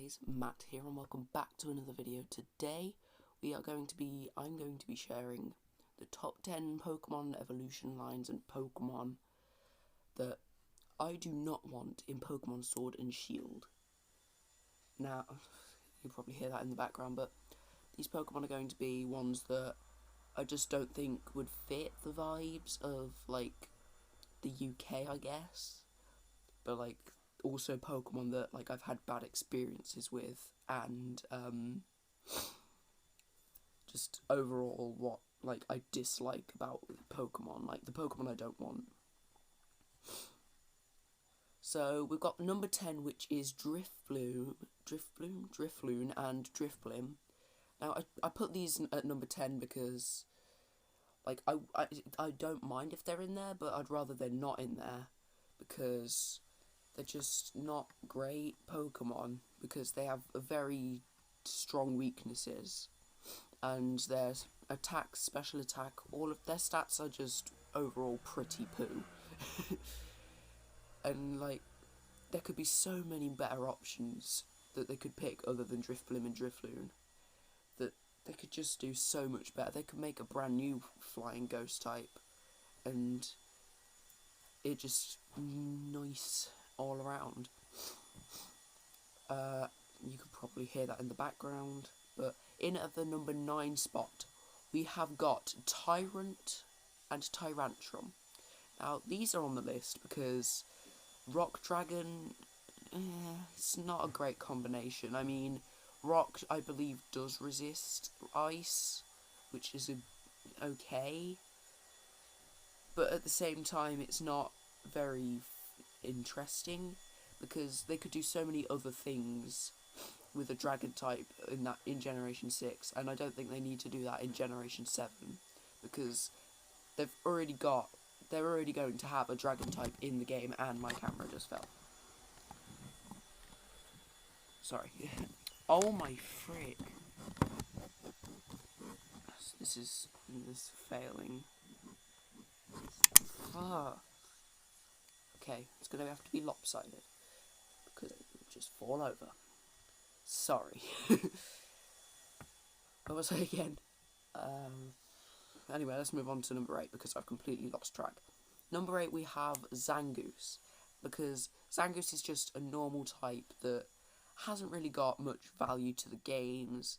guys, Matt here and welcome back to another video. Today I'm going to be sharing the top 10 Pokemon evolution lines and Pokemon that I do not want in Pokemon Sword and Shield. Now, you'll probably hear that in the background, but these Pokemon are going to be ones that I just don't think would fit the vibes of, like, the UK, I guess. But, like, also Pokemon that, like, I've had bad experiences with, and, just overall what, like, I dislike about Pokemon, like, the Pokemon I don't want. So, we've got number 10, which is Drifloon, and Drifblim. Now, I put these at number 10 because, like, I don't mind if they're in there, but I'd rather they're not in there, because they're just not great Pokemon, because they have very strong weaknesses, and their attack, special attack, all of their stats are just overall pretty poo. And, like, there could be so many better options that they could pick other than Drifblim and Drifloon, that they could just do so much better. They could make a brand new flying ghost type, and it just nice all around. You could probably hear that in the background, but in at the number 9 spot, we have got Tyrant and Tyrantrum. Now, these are on the list because Rock Dragon, it's not a great combination. I mean, Rock, I believe, does resist Ice, which is okay, but at the same time, it's not very interesting, because they could do so many other things with a Dragon type in Generation 6, and I don't think they need to do that in Generation 7, because they're already going to have a Dragon type in the game, and my camera just fell. Sorry. Oh my frick. This is failing. Fuck. Okay, it's gonna have to be lopsided, because it will just fall over. Sorry. What was I again? Anyway, let's move on to number 8, because I've completely lost track. Number 8, we have Zangoose, because Zangoose is just a normal type that hasn't really got much value to the games.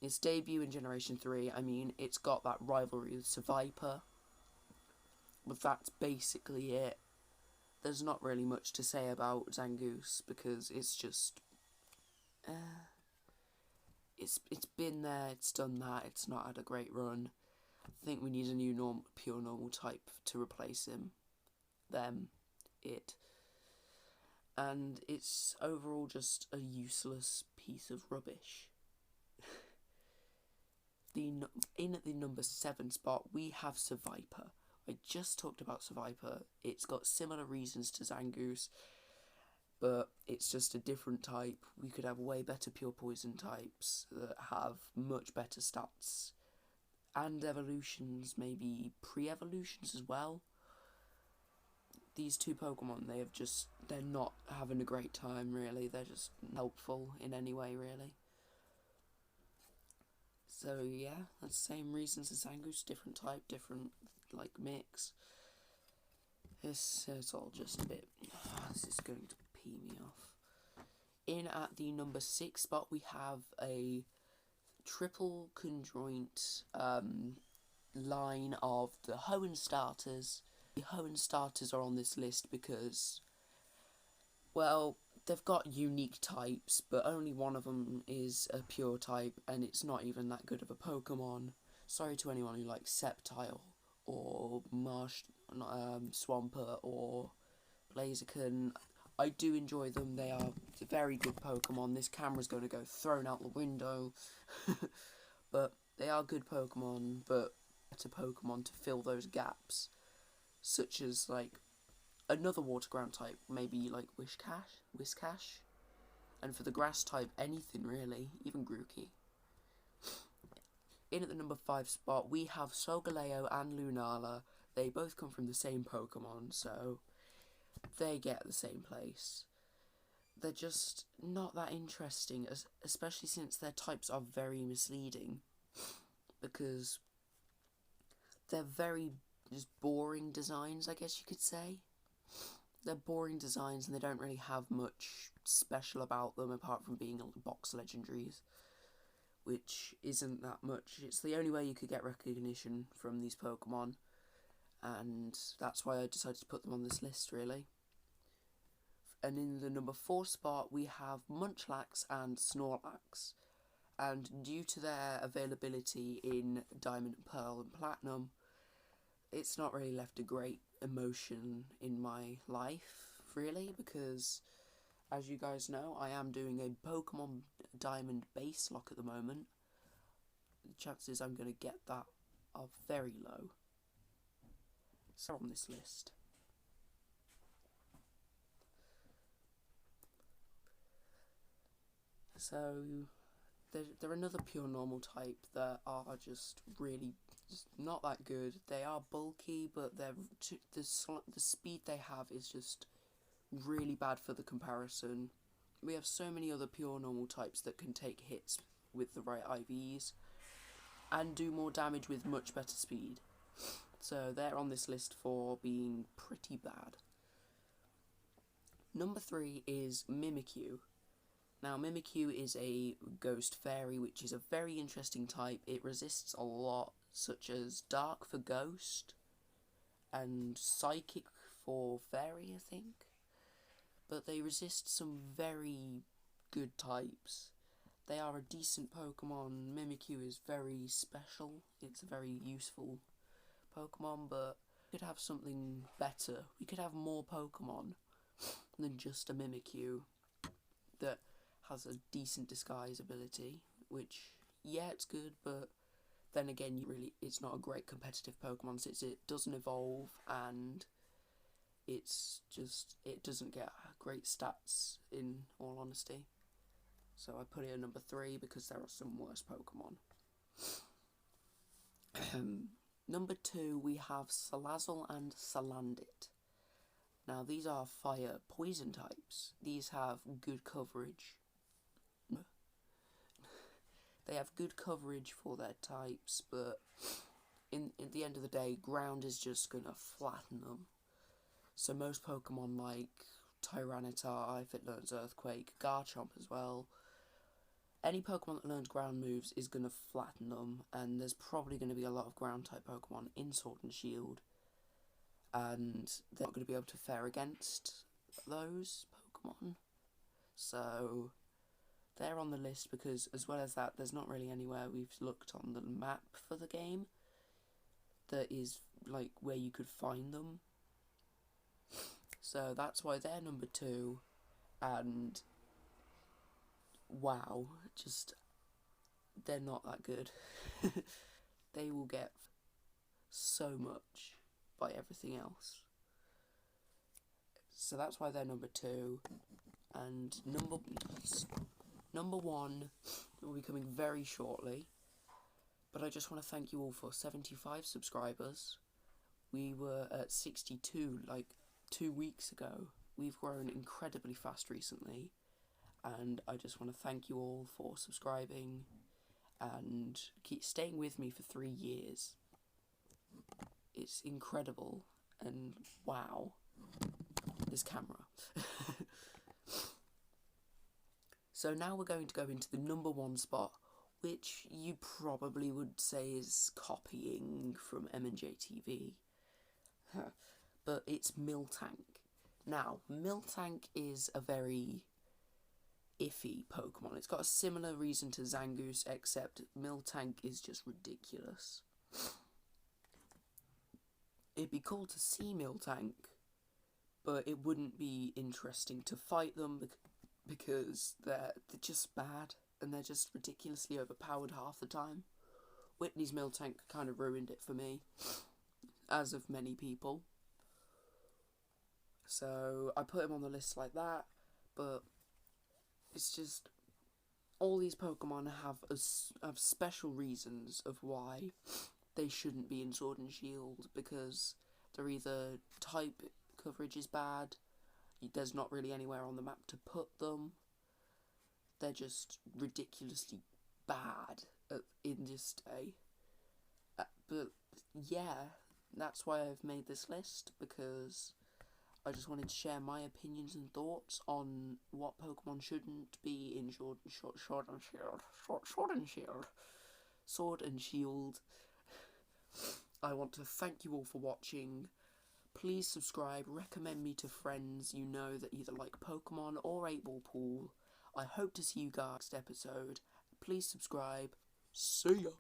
Its debut in Generation 3, I mean, it's got that rivalry with Seviper, but that's basically it. There's not really much to say about Zangoose, because it's just, it's been there, it's done that, it's not had a great run. I think we need a new pure normal type to replace him. And it's overall just a useless piece of rubbish. In at the number 7 spot, we have Seviper. I just talked about Seviper. It's got similar reasons to Zangoose, but it's just a different type. We could have way better pure poison types that have much better stats, and evolutions, maybe pre-evolutions as well. These two Pokemon, they're not having a great time, really. They're just helpful in any way, really. So, yeah, that's the same reasons as Zangoose, different type, different, like, mix. It's all just a bit, this is going to pee me off. In at the number 6 spot, we have a triple conjoint line of the Hoenn starters. The Hoenn starters are on this list because, well, they've got unique types, but only one of them is a pure type, and it's not even that good of a Pokemon. Sorry to anyone who likes Sceptile, or Swampert, or Blaziken. I do enjoy them. They are very good Pokemon. This camera's going to go thrown out the window. But they are good Pokemon, but better Pokemon to fill those gaps, such as, like, another water ground type, maybe like Whiscash, and for the grass type, anything really, even Grookey. In at the number 5 spot, we have Solgaleo and Lunala. They both come from the same Pokemon, so they get the same place. they're just not that interesting, especially since their types are very misleading, because they're very just boring designs, I guess you could say. They're boring designs and they don't really have much special about them apart from being box legendaries, which isn't that much. It's the only way you could get recognition from these Pokemon, and that's why I decided to put them on this list, really. And in the number 4 spot, we have Munchlax and Snorlax. And due to their availability in Diamond, Pearl, and Platinum, it's not really left a great emotion in my life, really, because, as you guys know, I am doing a Pokemon Diamond base lock at the moment. The chances I'm going to get that are very low. So on this list. So, they're another pure normal type that are just really just not that good. They are bulky, but the speed they have is just really bad for the comparison. We have so many other pure normal types that can take hits with the right IVs and do more damage with much better speed. So they're on this list for being pretty bad. Number 3 is Mimikyu. Now, Mimikyu is a ghost fairy, which is a very interesting type. It resists a lot, such as Dark for Ghost and Psychic for Fairy, I think. But they resist some very good types. They are a decent Pokemon. Mimikyu is very special. It's a very useful Pokemon, but we could have something better. We could have more Pokemon than just a Mimikyu that has a decent disguise ability, which, yeah, it's good, but then again, it's not a great competitive Pokemon since it doesn't evolve, and it doesn't get great stats, in all honesty. So I put it at number 3 because there are some worse Pokemon. Number 2, we have Salazzle and Salandit. Now, these are fire poison types. These have good coverage. They have good coverage for their types, but at the end of the day, ground is just going to flatten them. So most Pokemon like Tyranitar, if it learns Earthquake, Garchomp as well, any Pokemon that learns ground moves is going to flatten them, and there's probably going to be a lot of ground type Pokemon in Sword and Shield, and they're not going to be able to fare against those Pokemon. So they're on the list because, as well as that, there's not really anywhere we've looked on the map for the game that is like where you could find them. So that's why they're number 2, and wow, just they're not that good. They will get so much by everything else. So that's why they're number 2, and number 1 will be coming very shortly. But I just want to thank you all for 75 subscribers. We were at 62 like 2 weeks ago. We've grown incredibly fast recently, and I just want to thank you all for subscribing and keep staying with me for 3 years. It's incredible, and wow, this camera. So now we're going to go into the number 1 spot, which you probably would say is copying from M&J TV. But it's Miltank. Now, Miltank is a very iffy Pokemon. It's got a similar reason to Zangoose, except Miltank is just ridiculous. It'd be cool to see Miltank, but it wouldn't be interesting to fight them because they're just bad and they're just ridiculously overpowered half the time. Whitney's Miltank kind of ruined it for me, as of many people. So I put him on the list like that, but it's just all these Pokemon have special reasons of why they shouldn't be in Sword and Shield, because they're either type coverage is bad, there's not really anywhere on the map to put them. They're just ridiculously bad in this day. But yeah, that's why I've made this list, because I just wanted to share my opinions and thoughts on what Pokemon shouldn't be in Sword and Shield. I want to thank you all for watching. Please subscribe, recommend me to friends you know that either like Pokemon or 8-Ball Pool. I hope to see you guys next episode. Please subscribe. See ya!